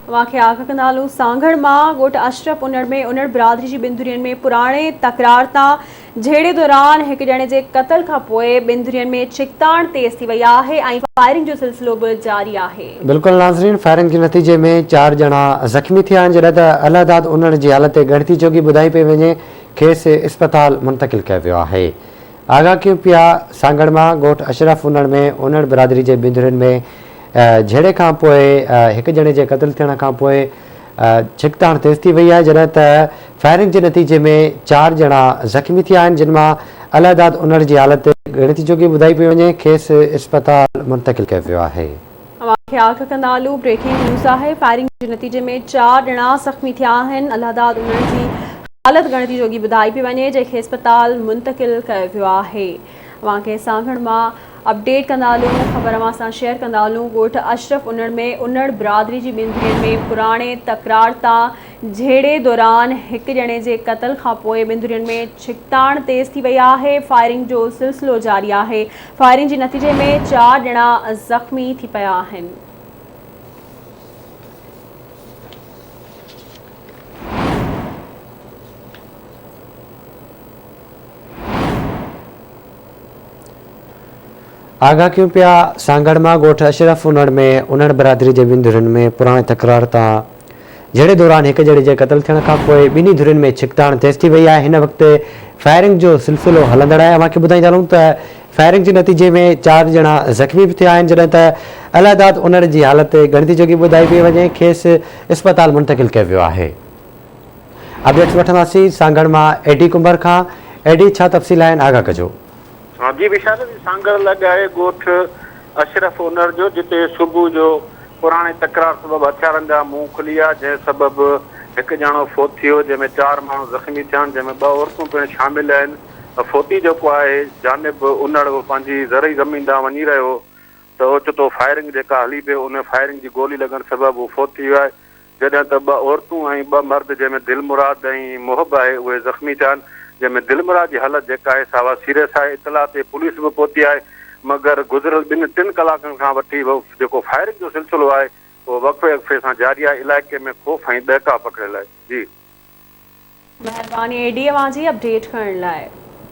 वाक़े आगा कंदालू सांगड़ मां ॻोठ अशरफ उनड़ में उनड़ बिरादरी जी ॿिनि धुरियुनि में पुराणे तकरार तां झेड़े दौरान हिकु ॼणे जे क़त्ल खां पोइ ॿिनि धुरियुनि में छिकताण तेज़ थी वई आहे ऐं फायरिंग जो सिलसिलो बि जारी आहे। बिल्कुलु नाज़रीन, फायरिंग जे नतीजे में 4 ॼणा ज़ख़्मी थिया आहिनि, जॾहिं त अलहदाद उनड़ जी हालत ॻणिती जोगी ॿुधाई पई वञे, खेसि इस्पताल मुंतक़िल कयो वियो आहे। आगाह कयूं पिया सांगड़ मां ॻोठ अशरफ उनड़ में उनड़ बिरादरी जे ॿिनि धुरियुनि में झेड़े खां पोइ हिकु ॼणे जे क़त्ल थियण खां पोइ छिकताण तेज़ थी वई आहे, जॾहिं त फायरिंग जे नतीजे में 4 ॼणा ज़ख़्मी थिया आहिनि, जिन मां अलहदाद उनड़ जी हालत ॻणिती जोगी ॿुधाई पई वञे, खेसि इस्पताल मुंतक़िल कयो वियो आहे। आगा कंदालू ब्रेकिंग न्यूज़ आहे। फायरिंग जे नतीजे में 4 ॼणा ज़ख़्मी थिया आहिनि। अलहदाद उनड़ जी हालत ॻणिती जोगी ॿुधाई पई वञे, जंहिंखे इस्पताल मुंतक़िल कयो वियो आहे। वाक़े सांगड़ मां अपडेट कंदालू ख़बर अवां सां शेयर कंदालू। ॻोठ अशरफ उनड़ में उनड़ बिरादरी जी ॿिनि धुरियुनि में पुराणे तकरार तां झेड़े दौरान हिकु ॼणे जे क़त्ल खां पोइ ॿिनि धुरियुनि में छिकताण तेज़ थी वई आहे। फायरिंग जो सिलसिलो जारी आहे। फायरिंग जे नतीजे में 4 ॼणा ज़ख़्मी थी पिया आहिनि। आगाह कयूं पिया सांगड़ मां ॻोठ अशरफ उनड़ में उनड़ बिरादरी जे ॿिनि धुरियुनि में पुराणे तकरार तां झेड़े दौरान हिकु ॼणे जे क़त्ल थियण खां पोइ ॿिन्ही धुरियुनि में छिकताण तेज़ थी वई आहे। हिन वक़्तु फायरिंग जो सिलसिलो हलंदड़ आहे। अव्हांखे ॿुधाईंदा हलूं त फायरिंग जे नतीजे में 4 ॼणा ज़ख़्मी बि थिया आहिनि, जॾहिं त अलहदाद उनड़ जी हालत ॻणिती जोगी ॿुधाई पई वञे, खेसि इस्पताल मुंतक़िल कयो वियो आहे। अपडेट्स वठंदासीं सांगड़ मां एडी कुंबर खां। एडी, छा तफ़सील आहिनि, आगाह कजो। हाँ जी विशाल, सांगड़ लॻाए ॻोठ अशरफ उनड़ जो, जिते सुबुह जो पुराणे तकरार सबबि हथियारनि जा मुंहुं खुली आहे, जंहिं सबबि हिकु ॼणो फोत थियो, जंहिंमें 4 माण्हू ज़ख़्मी थिया आहिनि, जंहिंमें 2 औरतूं पिणु शामिल आहिनि। फोती जेको आहे जानिब उनड़ पंहिंजी ज़रई ज़मीन ॾांहुं वञी रहियो हो, त ओचितो फायरिंग जेका हली पई, उन फायरिंग जी गोली लॻण सबबि उहो फोत थी वियो आहे, जॾहिं त 2 औरतूं ऐं 2 मर्द, जंहिंमें दिलमुराद ऐं मुहब आहे, उहे ज़ख़्मी थिया आहिनि, जंहिंमें दिलमुराद जी हालत जेका आहे सावा सीरियस आहे। इतला ते पुलिस बि पहुती आहे, मगर गुज़िरियल 2-3 कलाकनि खां वठी जेको फायरिंग जो सिलसिलो आहे उहो वक़्फ़े वक़्फ़े सां जारी आहे। इलाइक़े में ख़ौफ़ ऐं ॾहका पकिड़ियल आहे। जी, महिरबानी एडी अवां जी अपडेट करण लाइ।